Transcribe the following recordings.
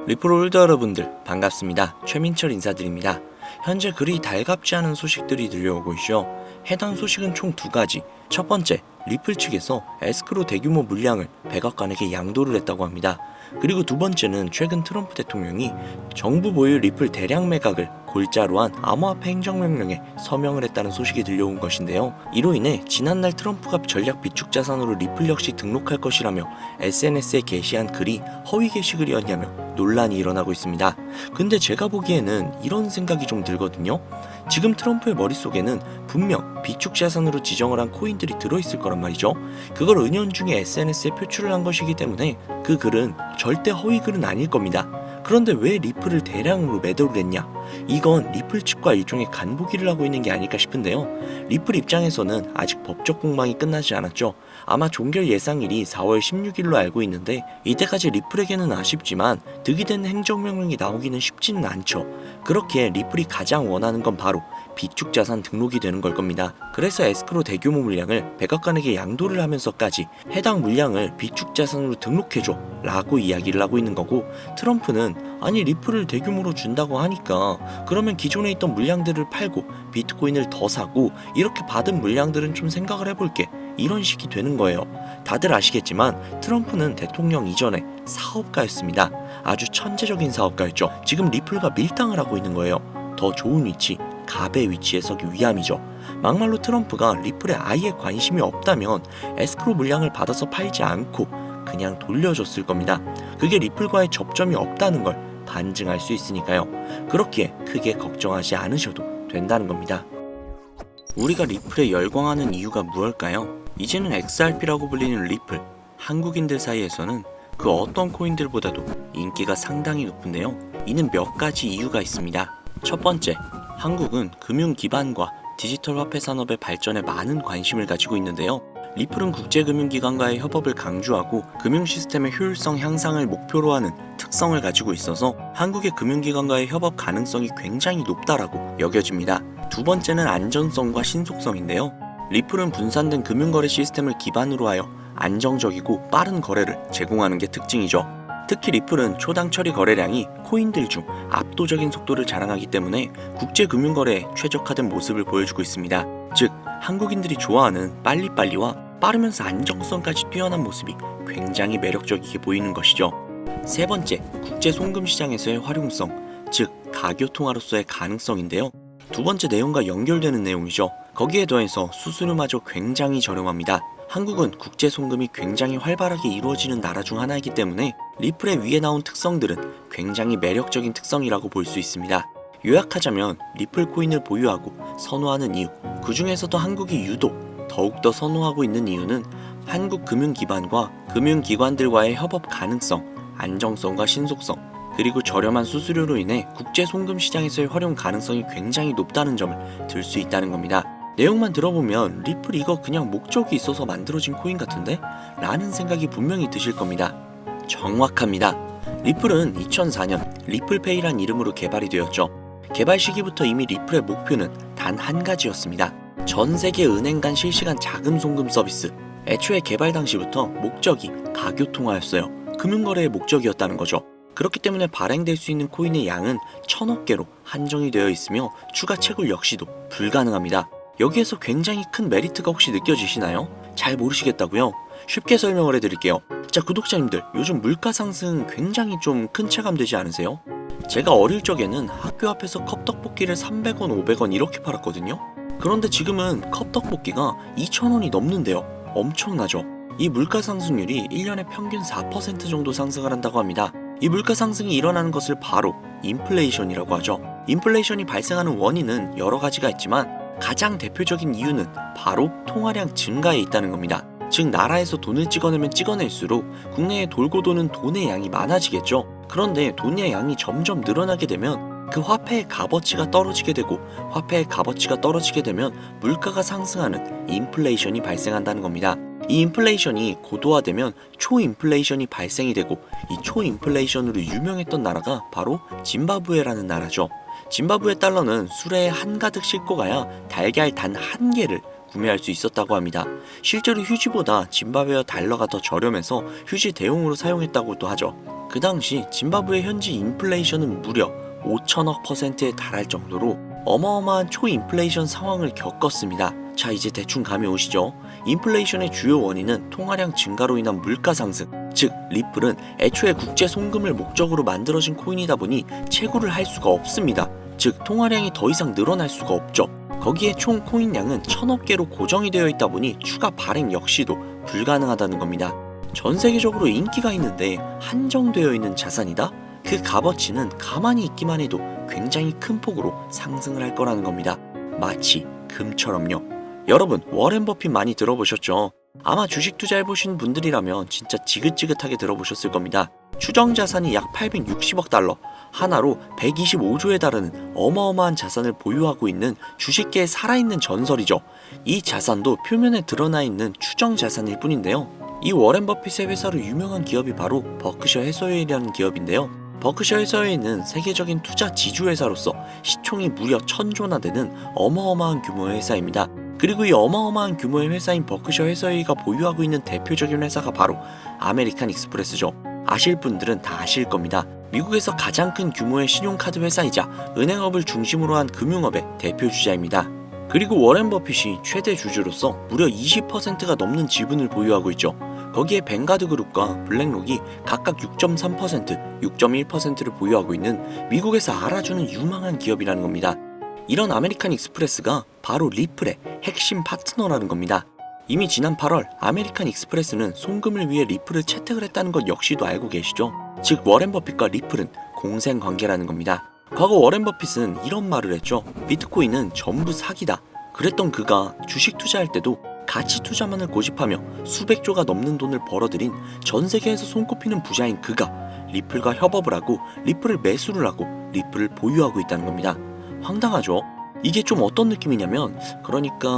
리플 홀더 여러분들 반갑습니다. 최민철 인사드립니다. 현재 그리 달갑지 않은 소식들이 들려오고 있죠. 해당 소식은 총 두 가지. 첫 번째, 리플 측에서 에스크로 대규모 물량을 백악관에게 양도를 했다고 합니다. 그리고 두 번째는 최근 트럼프 대통령이 정부 보유 리플 대량 매각을 골자로 한 암호화폐 행정명령에 서명을 했다는 소식이 들려온 것인데요. 이로 인해 지난날 트럼프가 전략 비축 자산으로 리플 역시 등록할 것이라며 SNS에 게시한 글이 허위 게시글이었냐며 논란이 일어나고 있습니다. 근데 제가 보기에는 이런 생각이 좀 들거든요. 지금 트럼프의 머릿속에는 분명 비축 자산으로 지정을 한 코인들이 들어있을 거란 말이죠. 그걸 은연중에 SNS에 표출을 한 것이기 때문에 그 글은 절대 허위 글은 아닐 겁니다. 그런데 왜 리플을 대량으로 매도를 했냐? 이건 리플 측과 일종의 간보기를 하고 있는 게 아닐까 싶은데요. 리플 입장에서는 아직 법적 공방이 끝나지 않았죠. 아마 종결 예상일이 4월 16일로 알고 있는데 이때까지 리플에게는 아쉽지만 득이 된 행정명령이 나오기는 쉽지는 않죠. 그렇게 리플이 가장 원하는 건 바로 비축 자산 등록이 되는 걸 겁니다. 그래서 에스크로 대규모 물량을 백악관에게 양도를 하면서까지 해당 물량을 비축 자산으로 등록해줘 라고 이야기를 하고 있는 거고, 트럼프는 아니 리플을 대규모로 준다고 하니까 그러면 기존에 있던 물량들을 팔고 비트코인을 더 사고 이렇게 받은 물량들은 좀 생각을 해볼게, 이런 식이 되는 거예요. 다들 아시겠지만 트럼프는 대통령 이전에 사업가였습니다. 아주 천재적인 사업가였죠. 지금 리플과 밀당을 하고 있는 거예요. 더 좋은 위치, 갑의 위치에 서기 위함이죠. 막말로 트럼프가 리플에 아예 관심이 없다면 에스크로 물량을 받아서 팔지 않고 그냥 돌려줬을 겁니다. 그게 리플과의 접점이 없다는 걸 반증할 수 있으니까요. 그렇기에 크게 걱정하지 않으셔도 된다는 겁니다. 우리가 리플에 열광하는 이유가 무엇일까요? 이제는 XRP라고 불리는 리플, 한국인들 사이에서는 그 어떤 코인들보다도 인기가 상당히 높은데요. 이는 몇 가지 이유가 있습니다. 첫 번째, 한국은 금융 기반과 디지털 화폐 산업의 발전에 많은 관심을 가지고 있는데요. 리플은 국제금융기관과의 협업을 강조하고 금융 시스템의 효율성 향상을 목표로 하는 특성을 가지고 있어서 한국의 금융기관과의 협업 가능성이 굉장히 높다라고 여겨집니다. 두 번째는 안전성과 신속성인데요. 리플은 분산된 금융거래 시스템을 기반으로 하여 안정적이고 빠른 거래를 제공하는 게 특징이죠. 특히 리플은 초당 처리 거래량이 코인들 중 압도적인 속도를 자랑하기 때문에 국제금융거래에 최적화된 모습을 보여주고 있습니다. 즉, 한국인들이 좋아하는 빨리빨리와 빠르면서 안정성까지 뛰어난 모습이 굉장히 매력적이게 보이는 것이죠. 세 번째, 국제 송금 시장에서의 활용성, 즉 가교통화로서의 가능성인데요. 두 번째 내용과 연결되는 내용이죠. 거기에 더해서 수수료마저 굉장히 저렴합니다. 한국은 국제 송금이 굉장히 활발하게 이루어지는 나라 중 하나이기 때문에 리플의 위에 나온 특성들은 굉장히 매력적인 특성이라고 볼 수 있습니다. 요약하자면 리플 코인을 보유하고 선호하는 이유, 그 중에서도 한국이 유독 더욱더 선호하고 있는 이유는 한국 금융기관과 금융기관들과의 협업 가능성, 안정성과 신속성, 그리고 저렴한 수수료로 인해 국제 송금 시장에서의 활용 가능성이 굉장히 높다는 점을 들 수 있다는 겁니다. 내용만 들어보면 리플 이거 그냥 목적이 있어서 만들어진 코인 같은데? 라는 생각이 분명히 드실 겁니다. 정확합니다. 리플은 2004년 리플페이란 이름으로 개발이 되었죠. 개발 시기부터 이미 리플의 목표는 단 한 가지였습니다. 전 세계 은행 간 실시간 자금 송금 서비스. 애초에 개발 당시부터 목적이 가교통화였어요. 금융거래의 목적이었다는 거죠. 그렇기 때문에 발행될 수 있는 코인의 양은 1000억 개로 한정이 되어 있으며 추가 채굴 역시도 불가능합니다. 여기에서 굉장히 큰 메리트가 혹시 느껴지시나요? 잘 모르시겠다고요? 쉽게 설명을 해드릴게요. 자, 구독자님들, 요즘 물가 상승 굉장히 좀 큰 체감되지 않으세요? 제가 어릴 적에는 학교 앞에서 컵떡볶이를 300원, 500원 이렇게 팔았거든요. 그런데 지금은 컵떡볶이가 2,000원이 넘는데요. 엄청나죠? 이 물가 상승률이 1년에 평균 4% 정도 상승을 한다고 합니다. 이 물가 상승이 일어나는 것을 바로 인플레이션이라고 하죠. 인플레이션이 발생하는 원인은 여러 가지가 있지만 가장 대표적인 이유는 바로 통화량 증가에 있다는 겁니다. 즉, 나라에서 돈을 찍어내면 찍어낼수록 국내에 돌고 도는 돈의 양이 많아지겠죠. 그런데 돈의 양이 점점 늘어나게 되면 그 화폐의 값어치가 떨어지게 되고, 화폐의 값어치가 떨어지게 되면 물가가 상승하는 인플레이션이 발생한다는 겁니다. 이 인플레이션이 고도화되면 초인플레이션이 발생이 되고, 이 초인플레이션으로 유명했던 나라가 바로 짐바브웨라는 나라죠. 짐바브웨 달러는 수레에 한가득 싣고 가야 달걀 단 한 개를 구매할 수 있었다고 합니다. 실제로 휴지보다 짐바브웨어 달러가 더 저렴해서 휴지 대용으로 사용했다고도 하죠. 그 당시 짐바브웨 현지 인플레이션은 무려 5천억 %에 달할 정도로 어마어마한 초인플레이션 상황을 겪었습니다. 자, 이제 대충 감이 오시죠? 인플레이션의 주요 원인은 통화량 증가로 인한 물가 상승, 즉 리플은 애초에 국제 송금을 목적으로 만들어진 코인이다 보니 채굴을 할 수가 없습니다. 즉 통화량이 더 이상 늘어날 수가 없죠. 거기에 총 코인량은 1000억 개로 고정이 되어 있다 보니 추가 발행 역시도 불가능하다는 겁니다. 전 세계적으로 인기가 있는데 한정되어 있는 자산이다? 그 값어치는 가만히 있기만 해도 굉장히 큰 폭으로 상승을 할 거라는 겁니다. 마치 금처럼요. 여러분, 워렌 버핏 많이 들어보셨죠? 아마 주식 투자해보신 분들이라면 진짜 지긋지긋하게 들어보셨을 겁니다. 추정 자산이 약 860억 달러, 하나로 125조에 달하는 어마어마한 자산을 보유하고 있는 주식계에 살아있는 전설이죠. 이 자산도 표면에 드러나 있는 추정 자산일 뿐인데요. 이 워렌 버핏의 회사로 유명한 기업이 바로 버크셔 해서웨이라는 기업인데요. 버크셔 해서웨이는 세계적인 투자 지주회사로서 시총이 무려 1000조나 되는 어마어마한 규모의 회사입니다. 그리고 이 어마어마한 규모의 회사인 버크셔 해서웨이가 보유하고 있는 대표적인 회사가 바로 아메리칸 익스프레스죠. 아실 분들은 다 아실 겁니다. 미국에서 가장 큰 규모의 신용카드 회사이자 은행업을 중심으로 한 금융업의 대표 주자입니다. 그리고 워렌 버핏이 최대 주주로서 무려 20%가 넘는 지분을 보유하고 있죠. 거기에 뱅가드 그룹과 블랙록이 각각 6.3%, 6.1%를 보유하고 있는 미국에서 알아주는 유망한 기업이라는 겁니다. 이런 아메리칸 익스프레스가 바로 리플의 핵심 파트너라는 겁니다. 이미 지난 8월 아메리칸 익스프레스는 송금을 위해 리플을 채택을 했다는 것 역시도 알고 계시죠? 즉 워렌 버핏과 리플은 공생 관계라는 겁니다. 과거 워렌 버핏은 이런 말을 했죠. 비트코인은 전부 사기다. 그랬던 그가 주식 투자할 때도 가치 투자만을 고집하며 수백조가 넘는 돈을 벌어들인 전 세계에서 손꼽히는 부자인 그가 리플과 협업을 하고 리플을 매수를 하고 리플을 보유하고 있다는 겁니다. 황당하죠? 이게 좀 어떤 느낌이냐면 그러니까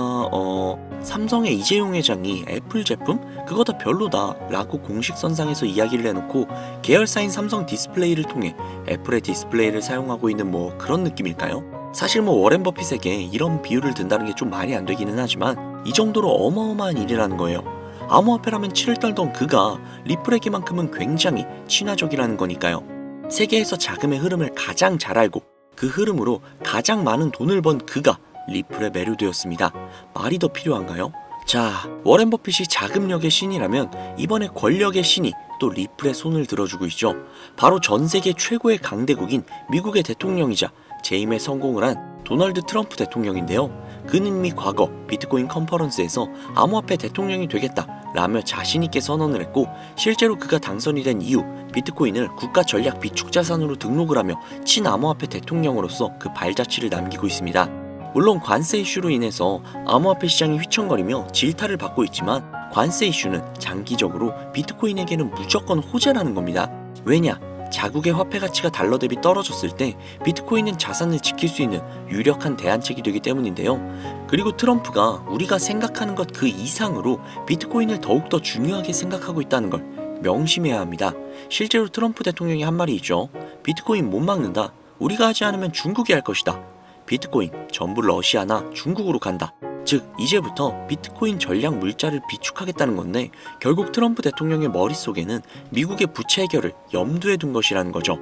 삼성의 이재용 회장이 애플 제품? 그거 다 별로다 라고 공식선상에서 이야기를 해놓고 계열사인 삼성 디스플레이를 통해 애플의 디스플레이를 사용하고 있는 뭐 그런 느낌일까요? 사실 뭐 워렌 버핏에게 이런 비유를 든다는 게 좀 말이 안 되기는 하지만 이 정도로 어마어마한 일이라는 거예요. 암호화폐라면 치를 떨던 그가 리플에게만큼은 굉장히 친화적이라는 거니까요. 세계에서 자금의 흐름을 가장 잘 알고 그 흐름으로 가장 많은 돈을 번 그가 리플에 매료되었습니다. 말이 더 필요한가요? 자, 워렌 버핏이 자금력의 신이라면 이번에 권력의 신이 또 리플에 손을 들어주고 있죠. 바로 전 세계 최고의 강대국인 미국의 대통령이자 재임에 성공을 한 도널드 트럼프 대통령인데요. 그는 이미 과거 비트코인 컨퍼런스에서 암호화폐 대통령이 되겠다 라며 자신있게 선언을 했고 실제로 그가 당선이 된 이후 비트코인을 국가 전략 비축 자산으로 등록을 하며 친암호화폐 대통령으로서 그 발자취를 남기고 있습니다. 물론 관세 이슈로 인해서 암호화폐 시장이 휘청거리며 질타를 받고 있지만 관세 이슈는 장기적으로 비트코인에게는 무조건 호재라는 겁니다. 왜냐? 자국의 화폐 가치가 달러 대비 떨어졌을 때 비트코인은 자산을 지킬 수 있는 유력한 대안책이 되기 때문인데요. 그리고 트럼프가 우리가 생각하는 것 그 이상으로 비트코인을 더욱더 중요하게 생각하고 있다는 걸 명심해야 합니다. 실제로 트럼프 대통령이 한 말이 있죠. 비트코인 못 막는다. 우리가 하지 않으면 중국이 할 것이다. 비트코인 전부 러시아나 중국으로 간다. 즉 이제부터 비트코인 전략 물자를 비축하겠다는 건데 결국 트럼프 대통령의 머릿속에는 미국의 부채 해결을 염두에 둔 것이라는 거죠.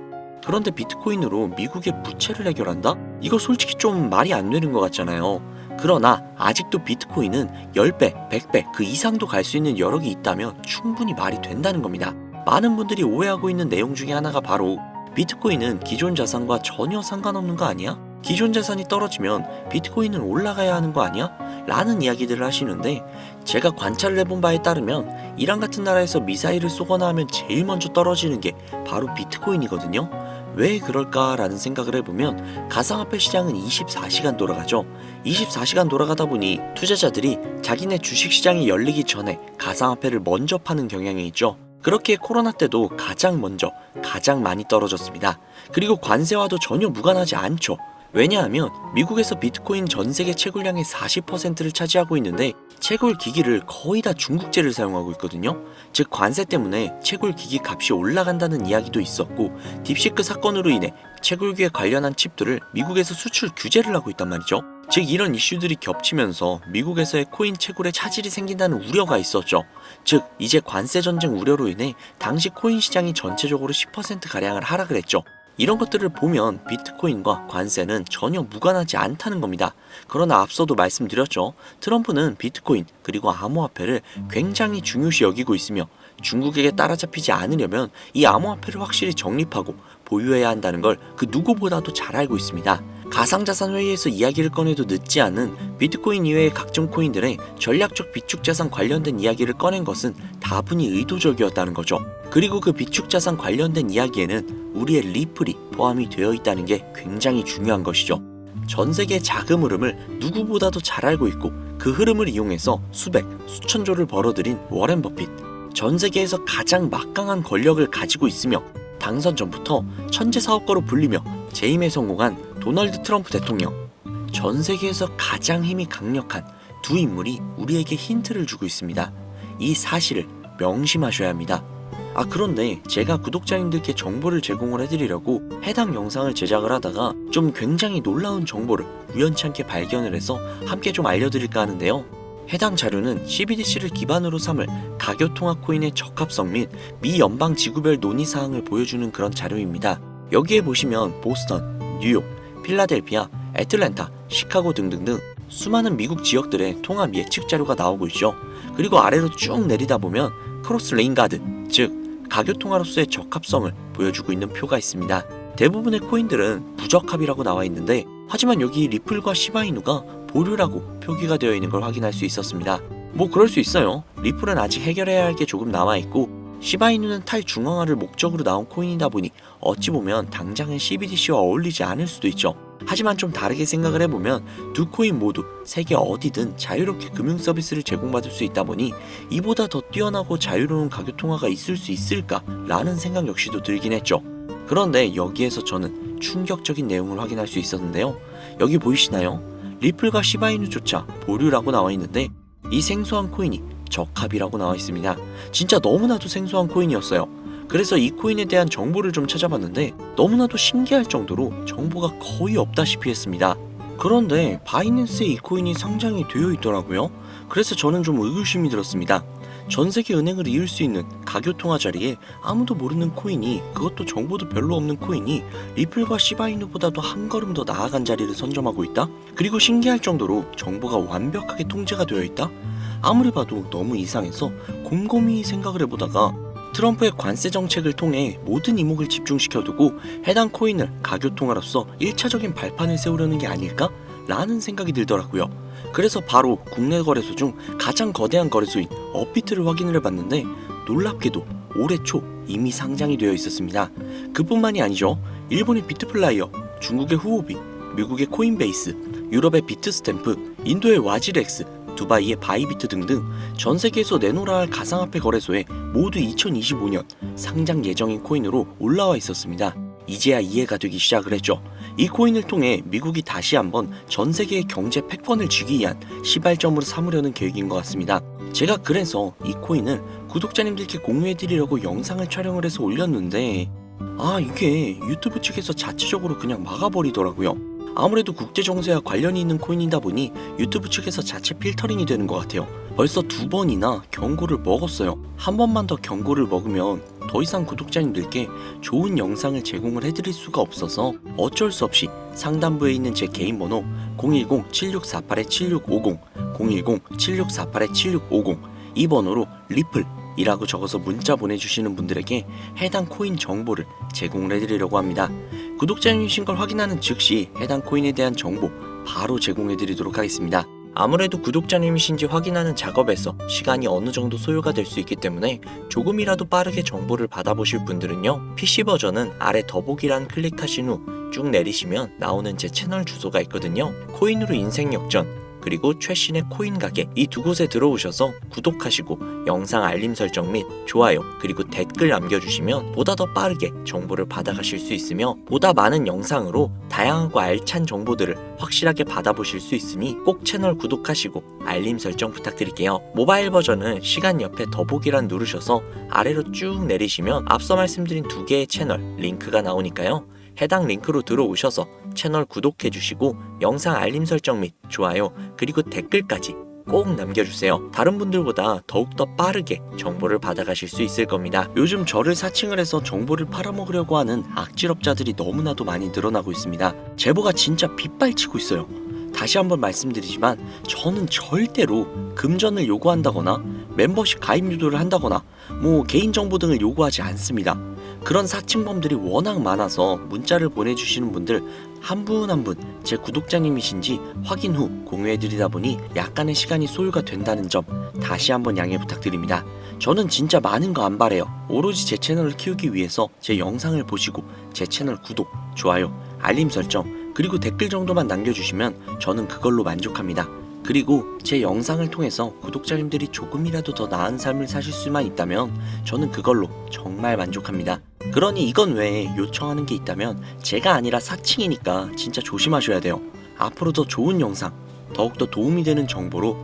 그런데 비트코인으로 미국의 부채를 해결한다? 이거 솔직히 좀 말이 안 되는 것 같잖아요. 그러나 아직도 비트코인은 10배, 100배 그 이상도 갈 수 있는 여력이 있다면 충분히 말이 된다는 겁니다. 많은 분들이 오해하고 있는 내용 중에 하나가 바로 비트코인은 기존 자산과 전혀 상관없는 거 아니야? 기존 자산이 떨어지면 비트코인은 올라가야 하는 거 아니야? 라는 이야기들을 하시는데 제가 관찰을 해본 바에 따르면 이란 같은 나라에서 미사일을 쏘거나 하면 제일 먼저 떨어지는 게 바로 비트코인이거든요. 왜 그럴까라는 생각을 해보면 가상화폐 시장은 24시간 돌아가죠. 24시간 돌아가다 보니 투자자들이 자기네 주식시장이 열리기 전에 가상화폐를 먼저 파는 경향이 있죠. 그렇게 코로나 때도 가장 먼저 가장 많이 떨어졌습니다. 그리고 관세와도 전혀 무관하지 않죠. 왜냐하면 미국에서 비트코인 전 세계 채굴량의 40%를 차지하고 있는데 채굴 기기를 거의 다 중국제를 사용하고 있거든요. 즉 관세 때문에 채굴 기기 값이 올라간다는 이야기도 있었고 딥시크 사건으로 인해 채굴기에 관련한 칩들을 미국에서 수출 규제를 하고 있단 말이죠. 즉 이런 이슈들이 겹치면서 미국에서의 코인 채굴에 차질이 생긴다는 우려가 있었죠. 즉 이제 관세 전쟁 우려로 인해 당시 코인 시장이 전체적으로 10%가량을 하락을 했죠. 이런 것들을 보면 비트코인과 관세는 전혀 무관하지 않다는 겁니다. 그러나 앞서도 말씀드렸죠. 트럼프는 비트코인 그리고 암호화폐를 굉장히 중요시 여기고 있으며 중국에게 따라잡히지 않으려면 이 암호화폐를 확실히 정립하고 보유해야 한다는 걸 그 누구보다도 잘 알고 있습니다. 가상자산 회의에서 이야기를 꺼내도 늦지 않은 비트코인 이외의 각종 코인들의 전략적 비축자산 관련된 이야기를 꺼낸 것은 다분히 의도적이었다는 거죠. 그리고 그 비축자산 관련된 이야기에는 우리의 리플이 포함이 되어 있다는 게 굉장히 중요한 것이죠. 전 세계의 자금 흐름을 누구보다도 잘 알고 있고 그 흐름을 이용해서 수백, 수천조를 벌어들인 워렌 버핏. 전 세계에서 가장 막강한 권력을 가지고 있으며 당선 전부터 천재 사업가로 불리며 재임에 성공한 도널드 트럼프 대통령. 전 세계에서 가장 힘이 강력한 두 인물이 우리에게 힌트를 주고 있습니다. 이 사실을 명심하셔야 합니다. 그런데 제가 구독자님들께 정보를 제공을 해드리려고 해당 영상을 제작을 하다가 좀 굉장히 놀라운 정보를 우연치 않게 발견을 해서 함께 좀 알려드릴까 하는데요. 해당 자료는 CBDC를 기반으로 삼을 가교통화 코인의 적합성 및 미 연방 지구별 논의사항을 보여주는 그런 자료입니다. 여기에 보시면 보스턴, 뉴욕, 필라델피아, 애틀랜타, 시카고 등등등 수많은 미국 지역들의 통합 예측 자료가 나오고 있죠. 그리고 아래로 쭉 내리다 보면 크로스 레인가드, 즉 가교통화로서의 적합성을 보여주고 있는 표가 있습니다. 대부분의 코인들은 부적합이라고 나와 있는데 하지만 여기 리플과 시바이누가 보류라고 표기가 되어 있는 걸 확인할 수 있었습니다. 뭐 그럴 수 있어요. 리플은 아직 해결해야 할 게 조금 남아있고 시바이누는 탈중앙화를 목적으로 나온 코인이다 보니 어찌 보면 당장은 CBDC와 어울리지 않을 수도 있죠. 하지만 좀 다르게 생각을 해보면 두 코인 모두 세계 어디든 자유롭게 금융 서비스를 제공받을 수 있다 보니 이보다 더 뛰어나고 자유로운 가교통화가 있을 수 있을까라는 생각 역시도 들긴 했죠. 그런데 여기에서 저는 충격적인 내용을 확인할 수 있었는데요. 여기 보이시나요? 리플과 시바이누조차 보류라고 나와 있는데 이 생소한 코인이 적합이라고 나와 있습니다. 진짜 너무나도 생소한 코인이었어요. 그래서 이 코인에 대한 정보를 좀 찾아봤는데 너무나도 신기할 정도로 정보가 거의 없다시피 했습니다. 그런데 바이낸스에 이 코인이 상장이 되어 있더라고요. 그래서 저는 좀 의구심이 들었습니다. 전 세계 은행을 이을 수 있는 가교통화 자리에 아무도 모르는 코인이, 그것도 정보도 별로 없는 코인이 리플과 시바이누보다도 한 걸음 더 나아간 자리를 선점하고 있다? 그리고 신기할 정도로 정보가 완벽하게 통제가 되어 있다? 아무리 봐도 너무 이상해서 곰곰이 생각을 해보다가 트럼프의 관세 정책을 통해 모든 이목을 집중시켜두고 해당 코인을 가교통화로서 1차적인 발판을 세우려는 게 아닐까? 라는 생각이 들더라고요. 그래서 바로 국내 거래소 중 가장 거대한 거래소인 업비트를 확인을 해봤는데 놀랍게도 올해 초 이미 상장이 되어 있었습니다. 그뿐만이 아니죠. 일본의 비트플라이어, 중국의 후오비, 미국의 코인베이스, 유럽의 비트스탬프, 인도의 와지렉스, 두바이의 바이비트 등등 전 세계에서 내놓으라 할 가상화폐 거래소에 모두 2025년 상장 예정인 코인으로 올라와 있었습니다. 이제야 이해가 되기 시작을 했죠. 이 코인을 통해 미국이 다시 한번 전 세계의 경제 패권을 쥐기 위한 시발점으로 삼으려는 계획인 것 같습니다. 제가 그래서 이 코인을 구독자님들께 공유해드리려고 영상을 촬영을 해서 올렸는데 이게 유튜브 측에서 자체적으로 그냥 막아버리더라고요. 아무래도 국제정세와 관련이 있는 코인이다 보니 유튜브 측에서 자체 필터링이 되는 것 같아요. 벌써 2번이나 경고를 먹었어요. 한 번만 더 경고를 먹으면 더 이상 구독자님들께 좋은 영상을 제공을 해드릴 수가 없어서 어쩔 수 없이 상단부에 있는 제 개인 번호 010-7648-7650 010-7648-7650 이 번호로 리플 이라고 적어서 문자 보내주시는 분들에게 해당 코인 정보를 제공을 해드리려고 합니다. 구독자님이신 걸 확인하는 즉시 해당 코인에 대한 정보 바로 제공해드리도록 하겠습니다. 아무래도 구독자님이신지 확인하는 작업에서 시간이 어느 정도 소요가 될 수 있기 때문에 조금이라도 빠르게 정보를 받아보실 분들은요, PC 버전은 아래 더보기란 클릭하신 후 쭉 내리시면 나오는 제 채널 주소가 있거든요. 코인으로 인생 역전, 그리고 최신의 코인 가게 이 두 곳에 들어오셔서 구독하시고 영상 알림 설정 및 좋아요 그리고 댓글 남겨주시면 보다 더 빠르게 정보를 받아가실 수 있으며 보다 많은 영상으로 다양하고 알찬 정보들을 확실하게 받아보실 수 있으니 꼭 채널 구독하시고 알림 설정 부탁드릴게요. 모바일 버전은 시간 옆에 더보기란 누르셔서 아래로 쭉 내리시면 앞서 말씀드린 두 개의 채널 링크가 나오니까요. 해당 링크로 들어오셔서 채널 구독해주시고 영상 알림 설정 및 좋아요 그리고 댓글까지 꼭 남겨주세요. 다른 분들보다 더욱더 빠르게 정보를 받아가실 수 있을 겁니다. 요즘 저를 사칭을 해서 정보를 팔아먹으려고 하는 악질업자들이 너무나도 많이 늘어나고 있습니다. 제보가 진짜 빗발치고 있어요. 다시 한번 말씀드리지만 저는 절대로 금전을 요구한다거나 멤버십 가입 유도를 한다거나 개인정보 등을 요구하지 않습니다. 그런 사칭범들이 워낙 많아서 문자를 보내주시는 분들 한 분 한 분 제 구독자님이신지 확인 후 공유해드리다 보니 약간의 시간이 소요가 된다는 점 다시 한번 양해 부탁드립니다. 저는 진짜 많은 거 안 바래요. 오로지 제 채널을 키우기 위해서 제 영상을 보시고 제 채널 구독, 좋아요, 알림 설정 그리고 댓글 정도만 남겨주시면 저는 그걸로 만족합니다. 그리고 제 영상을 통해서 구독자님들이 조금이라도 더 나은 삶을 사실 수만 있다면 저는 그걸로 정말 만족합니다. 그러니 이건 외에 요청하는 게 있다면 제가 아니라 사칭이니까 진짜 조심하셔야 돼요. 앞으로 더 좋은 영상, 더욱더 도움이 되는 정보로